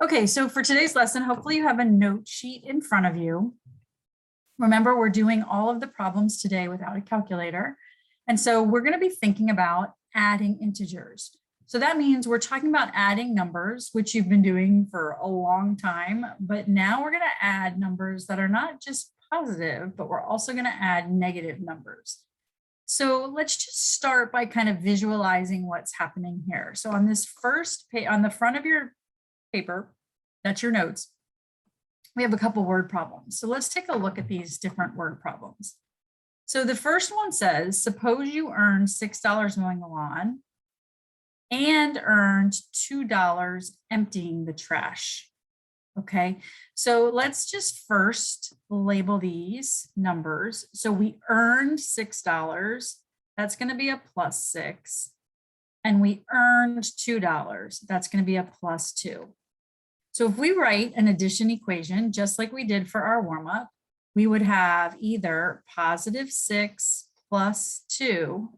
Okay, so for today's lesson, hopefully you have a note sheet in front of you. Remember, we're doing all of the problems today without a calculator. And so we're going to be thinking about adding integers. So that means we're talking about adding numbers, which you've been doing for a long time. But now we're going to add numbers that are not just positive, but we're also going to add negative numbers. So let's just start by kind of visualizing what's happening here. So on this first page, on the front of your paper, that's your notes, we have a couple word problems. So let's take a look at these different word problems. So the first one says, suppose you earned $6 mowing the lawn and earned $2 emptying the trash. Okay, so let's just first label these numbers. So we earned $6. That's going to be a +6. And we earned $2. That's going to be a +2. So if we write an addition equation, just like we did for our warm-up, we would have either +6 + 2,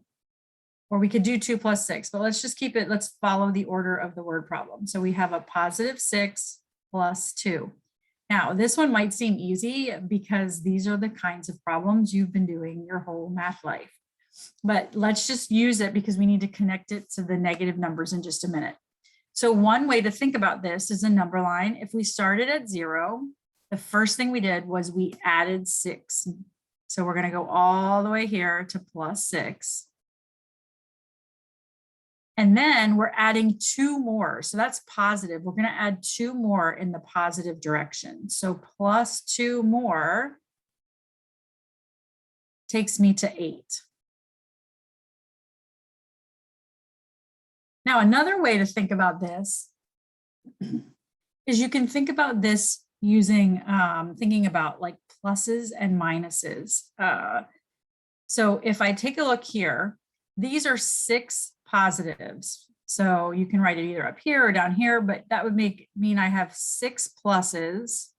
or we could do 2 + 6, but let's just keep it, let's follow the order of the word problem. So we have a +6 + 2. Now, this one might seem easy because these are the kinds of problems you've been doing your whole math life. But let's just use it because we need to connect it to the negative numbers in just a minute. So one way to think about this is a number line. If we started at 0, the first thing we did was we added 6. So we're going to go all the way here to +6. And then we're adding 2 more. So that's positive. We're going to add 2 more in the positive direction. So +2 more takes me to 8. Now, another way to think about this is you can think about this using thinking about like pluses and minuses. So if I take a look here, these are 6 positives. So you can write it either up here or down here, but that would mean I have 6 pluses.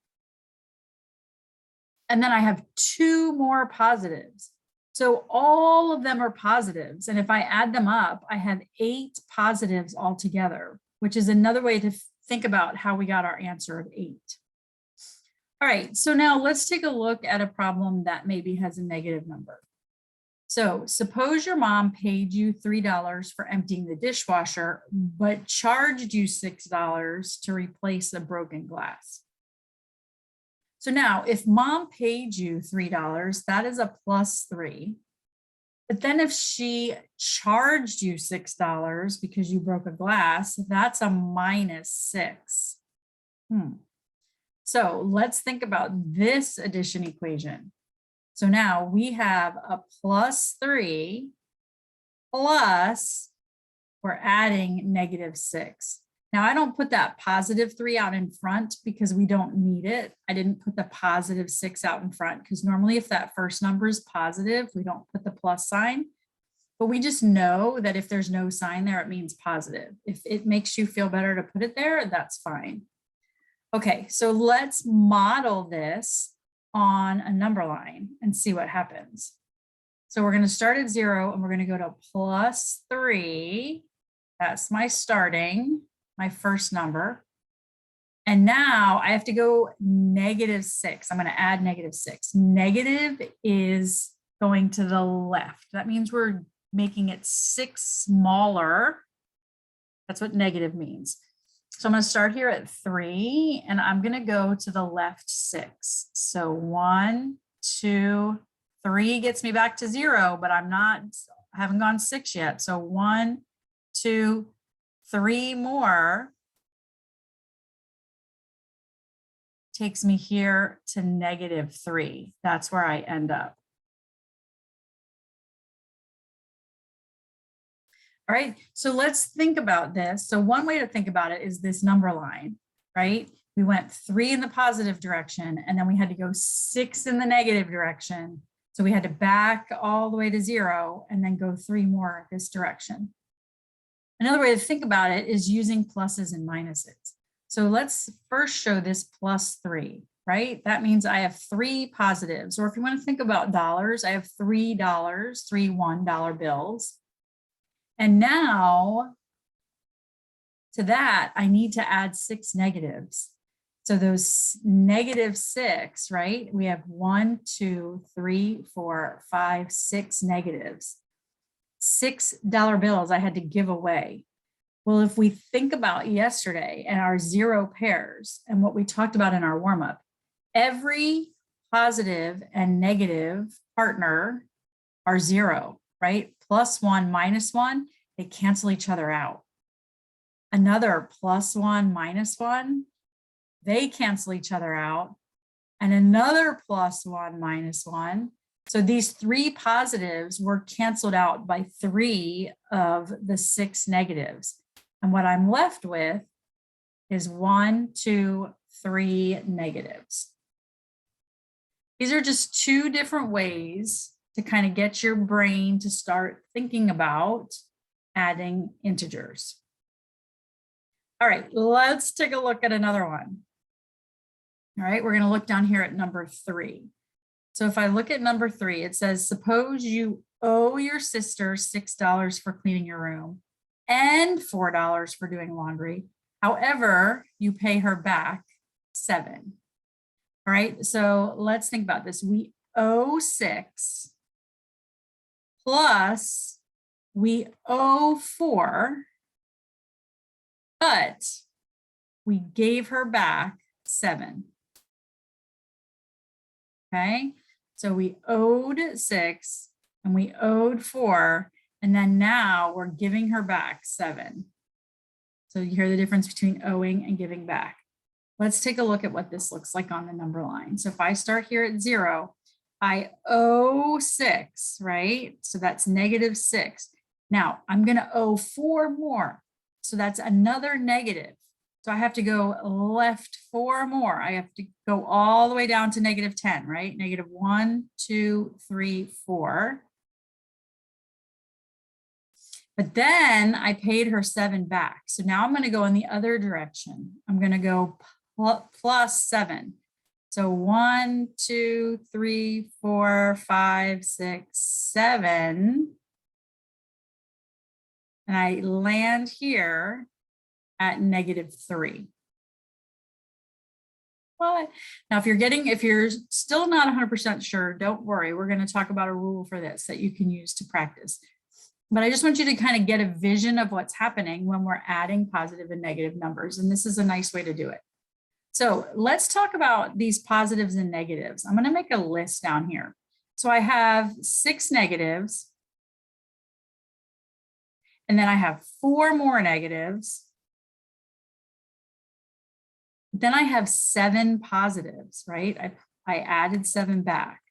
And then I have 2 more positives. So all of them are positives. And if I add them up, I have 8 positives altogether, which is another way to think about how we got our answer of 8. All right, so now let's take a look at a problem that maybe has a negative number. So suppose your mom paid you $3 for emptying the dishwasher, but charged you $6 to replace a broken glass. So now if mom paid you $3, that is a +3. But then if she charged you $6 because you broke a glass, that's a -6. So let's think about this addition equation. So now we have a +3 plus we're adding -6. Now I don't put that +3 out in front because we don't need it. I didn't put the +6 out in front because normally if that first number is positive, we don't put the plus sign. But we just know that if there's no sign there, it means positive. If it makes you feel better to put it there, that's fine. Okay, so let's model this on a number line and see what happens. So we're going to start at 0 and we're going to go to +3. That's my starting, my first number. And now I have to go -6. I'm going to add -6. Negative is going to the left. That means we're making it 6 smaller. That's what negative means. So I'm going to start here at 3 and I'm going to go to the left 6. So 1, 2, 3 gets me back to 0, but I haven't gone 6 yet. So 1, 2, 3 more takes me here to -3. That's where I end up. All right, so let's think about this. So one way to think about it is this number line, right? We went 3 in the positive direction and then we had to go 6 in the negative direction. So we had to back all the way to 0 and then go 3 more this direction. Another way to think about it is using pluses and minuses. So let's first show this +3, right? That means I have 3 positives, or if you want to think about dollars, I have $3, 3 $1 bills. And now To that, I need to add 6 negatives. So those -6, right? We have 1, 2, 3, 4, 5, 6 negatives. $6 bills I had to give away. Well, if we think about yesterday and our 0 pairs and what we talked about in our warm-up, every positive and negative partner are 0, right? +1, -1, they cancel each other out. Another +1, -1, they cancel each other out. And another +1, -1. So these 3 positives were canceled out by 3 of the 6 negatives. And what I'm left with is 1, 2, 3 negatives. These are just 2 different ways to kind of get your brain to start thinking about adding integers. All right, let's take a look at another one. All right, we're going to look down here at number 3. So if I look at number 3, it says, suppose you owe your sister $6 for cleaning your room and $4 for doing laundry. However, you pay her back $7. All right, so let's think about this. We owe 6 plus we owe 4, but we gave her back 7. Okay, so we owed 6 and we owed 4, and then now we're giving her back 7. So you hear the difference between owing and giving back. Let's take a look at what this looks like on the number line. So if I start here at 0, I owe 6, right? So that's -6. Now I'm going to owe 4 more. So that's another negative. So I have to go left 4 more. I have to go all the way down to -10, right? -1, 2, 3, 4. But then I paid her 7 back. So now I'm going to go in the other direction. I'm going to go plus 7. So 1, 2, 3, 4, 5, 6, 7. And I land here at -3. What? Now, if you're still not 100% sure, don't worry. We're going to talk about a rule for this that you can use to practice. But I just want you to kind of get a vision of what's happening when we're adding positive and negative numbers. And this is a nice way to do it. So let's talk about these positives and negatives. I'm going to make a list down here. So I have 6 negatives. And then I have 4 more negatives. Then I have 7 positives, right? I added 7 back.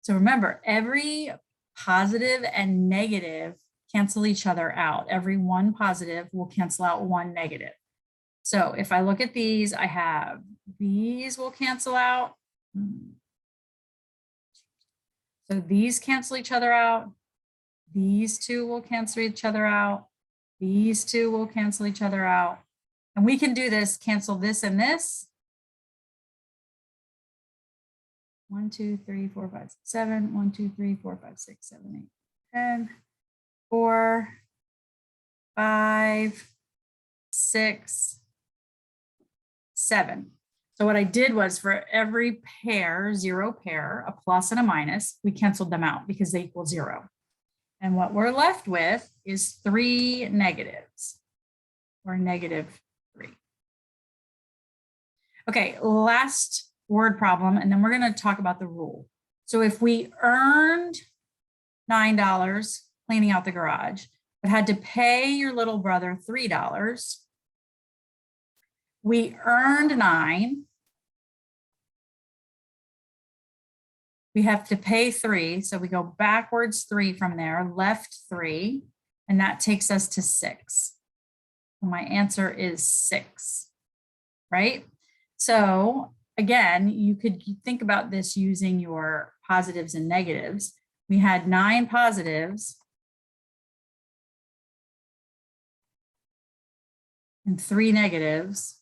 So remember, every positive and negative cancel each other out. Every one positive will cancel out one negative. So if I look at these, I have these will cancel out. So these cancel each other out. These 2 will cancel each other out. These 2 will cancel each other out. And we can do this, cancel this and this. 1, 2, 3, 4, 5, 6, 7. 1, 2, 3, 4, 5, 6, 7, 8, 10. 4, 5, 6, 7. So what I did was for every pair, 0 pair, a plus and a minus, we canceled them out because they equal 0. And what we're left with is 3 negatives, or -3. Okay, last word problem, and then we're going to talk about the rule. So if we earned $9 cleaning out the garage, but had to pay your little brother $3, we earned 9. We have to pay 3, so we go backwards 3 from there, left 3, and that takes us to 6. My answer is 6, right? So again, you could think about this using your positives and negatives. We had 9 positives and 3 negatives.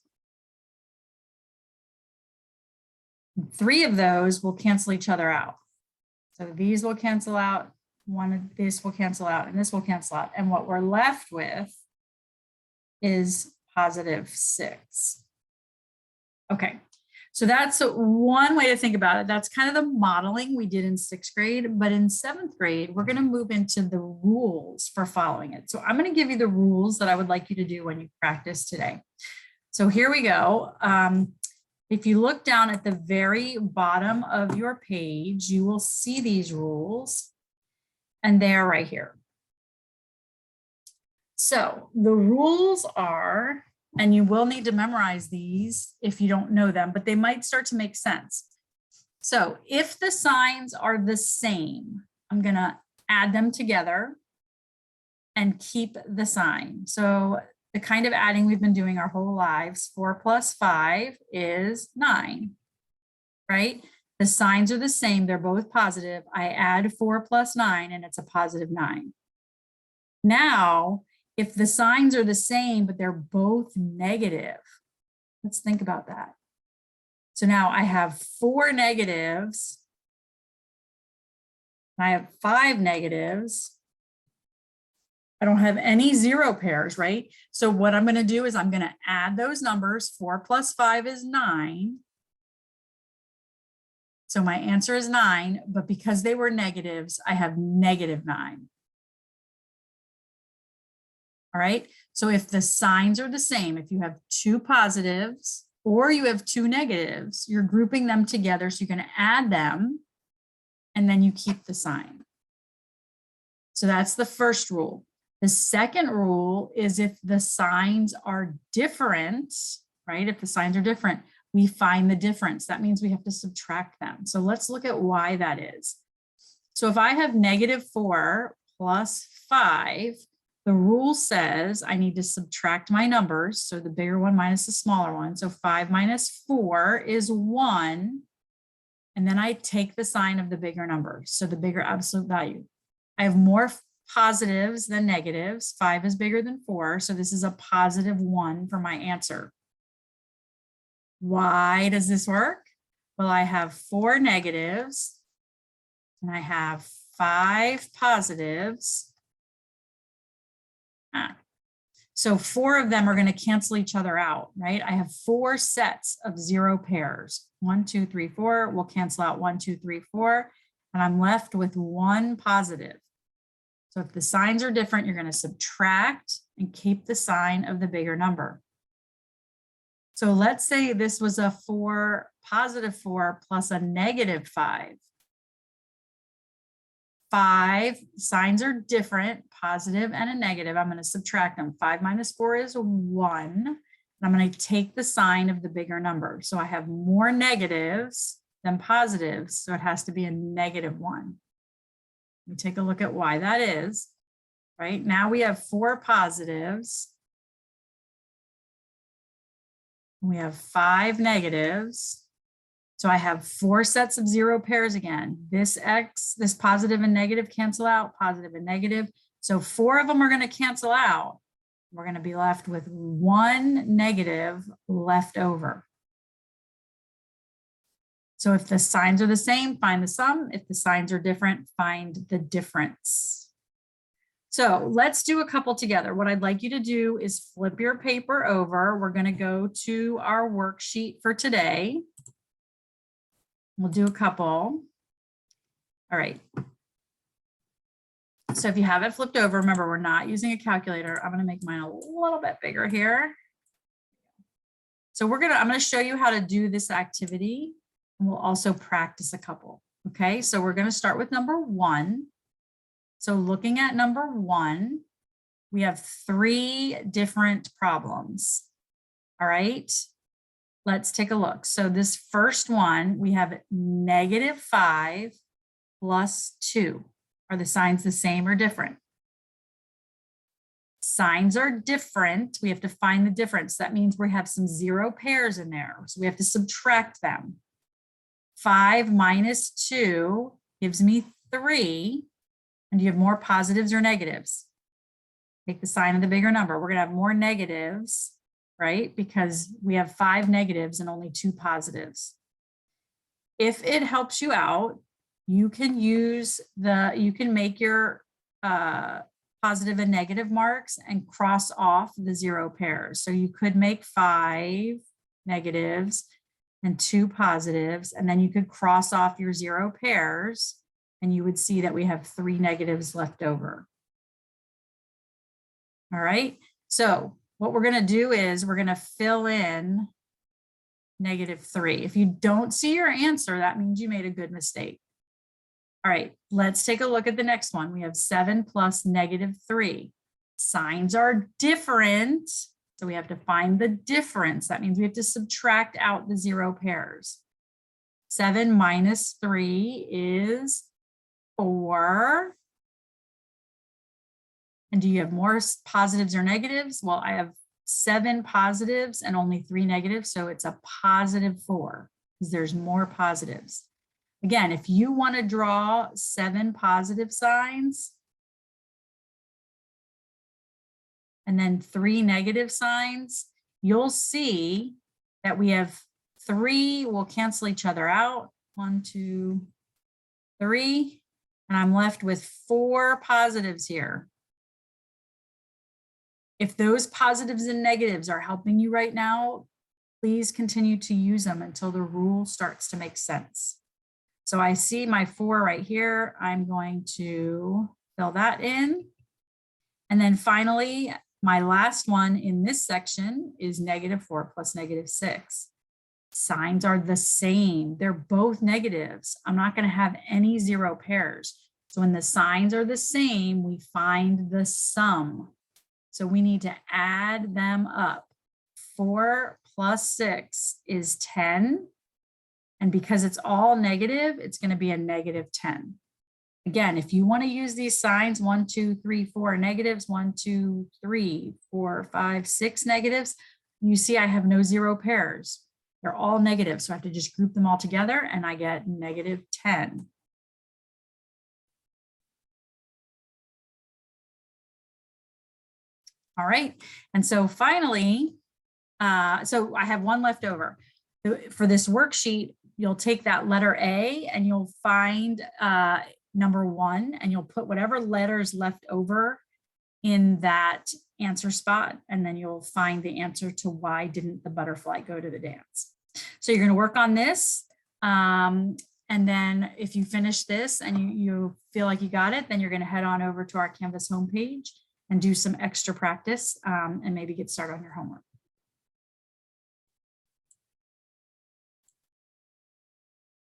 3 of those will cancel each other out. So these will cancel out, one of this will cancel out and this will cancel out. And what we're left with is +6. Okay, so that's one way to think about it. That's kind of the modeling we did in 6th grade, but in 7th grade, we're going to move into the rules for following it. So I'm going to give you the rules that I would like you to do when you practice today. So here we go. If you look down at the very bottom of your page, you will see these rules, and they are right here. So the rules are, and you will need to memorize these if you don't know them, but they might start to make sense. So if the signs are the same, I'm going to add them together and keep the sign. So the kind of adding we've been doing our whole lives, 4 plus 5 is 9, right? The signs are the same. They're both positive. I add 4 plus 9 and it's a +9. Now, if the signs are the same, but they're both negative, let's think about that. So now I have 4 negatives. I have 5 negatives. I don't have any 0 pairs, right? So what I'm going to do is I'm going to add those numbers. 4 plus 5 is 9. So my answer is 9, but because they were negatives, I have -9. All right, so if the signs are the same, if you have 2 positives or you have 2 negatives, you're grouping them together. So you're going to add them and then you keep the sign. So that's the first rule. The second rule is if the signs are different, right? If the signs are different, we find the difference. That means we have to subtract them. So let's look at why that is. So if I have -4 plus 5, the rule says I need to subtract my numbers. So the bigger one minus the smaller one. So 5 minus 4 is 1. And then I take the sign of the bigger number. So the bigger absolute value. I have more positives than negatives. 5 is bigger than 4. So this is a +1 for my answer. Why does this work? Well, I have 4 negatives and I have 5 positives. So 4 of them are going to cancel each other out, right? I have 4 sets of 0 pairs. 1, 2, 3, 4 will cancel out 1, 2, 3, 4, and I'm left with 1 positive. So if the signs are different, you're going to subtract and keep the sign of the bigger number. So let's say this was a +4 plus a -5. 5 signs are different, positive and a negative. I'm going to subtract them. 5 minus 4 is 1. And I'm going to take the sign of the bigger number. So I have more negatives than positives. So it has to be a -1. Let me take a look at why that is. Right now we have 4 positives. We have 5 negatives. So I have 4 sets of 0 pairs again. This positive and negative cancel out, positive and negative. So 4 of them are going to cancel out. We're going to be left with 1 negative left over. So if the signs are the same, find the sum. If the signs are different, find the difference. So let's do a couple together. What I'd like you to do is flip your paper over. We're going to go to our worksheet for today. We'll do a couple. All right. So if you have it flipped over, remember, we're not using a calculator. I'm going to make mine a little bit bigger here. So I'm going to show you how to do this activity, and we'll also practice a couple. Okay, so we're going to start with number 1. So looking at number 1, we have 3 different problems. All right. Let's take a look. So this first one, we have -5 plus 2. Are the signs the same or different? Signs are different. We have to find the difference. That means we have some 0 pairs in there. So we have to subtract them. 5 minus 2 gives me 3. And do you have more positives or negatives? Take the sign of the bigger number. We're going to have more negatives, right? Because we have 5 negatives and only 2 positives. If it helps you out, you can you can make your positive and negative marks and cross off the 0 pairs. So you could make 5 negatives and 2 positives, and then you could cross off your 0 pairs, and you would see that we have 3 negatives left over. All right, so what we're going to do is we're going to fill in -3. If you don't see your answer, that means you made a good mistake. All right, let's take a look at the next one. We have 7 plus -3. Signs are different, so we have to find the difference. That means we have to subtract out the 0 pairs. 7 minus 3 is 4. And do you have more positives or negatives? Well, I have 7 positives and only 3 negatives, so it's a +4 because there's more positives. Again, if you want to draw 7 positive signs and then 3 negative signs, you'll see that we have 3 will cancel each other out. 1, 2, 3, and I'm left with 4 positives here. If those positives and negatives are helping you right now, please continue to use them until the rule starts to make sense. So I see my 4 right here. I'm going to fill that in. And then finally, my last one in this section is -4 plus -6. Signs are the same. They're both negatives. I'm not going to have any 0 pairs. So when the signs are the same, we find the sum. So we need to add them up. 4 plus 6 is 10. And because it's all negative, it's going to be a -10. Again, if you want to use these signs, 1, 2, 3, 4 negatives, 1, 2, 3, 4, 5, 6 negatives, you see I have no 0 pairs. They're all negative. So I have to just group them all together and I get -10. All right. And so finally, so I have 1 left over. For this worksheet, you'll take that letter A and you'll find number 1 and you'll put whatever letters left over in that answer spot. And then you'll find the answer to why didn't the butterfly go to the dance. So you're going to work on this. And then if you finish this and you feel like you got it, then you're going to head on over to our Canvas homepage and do some extra practice and maybe get started on your homework.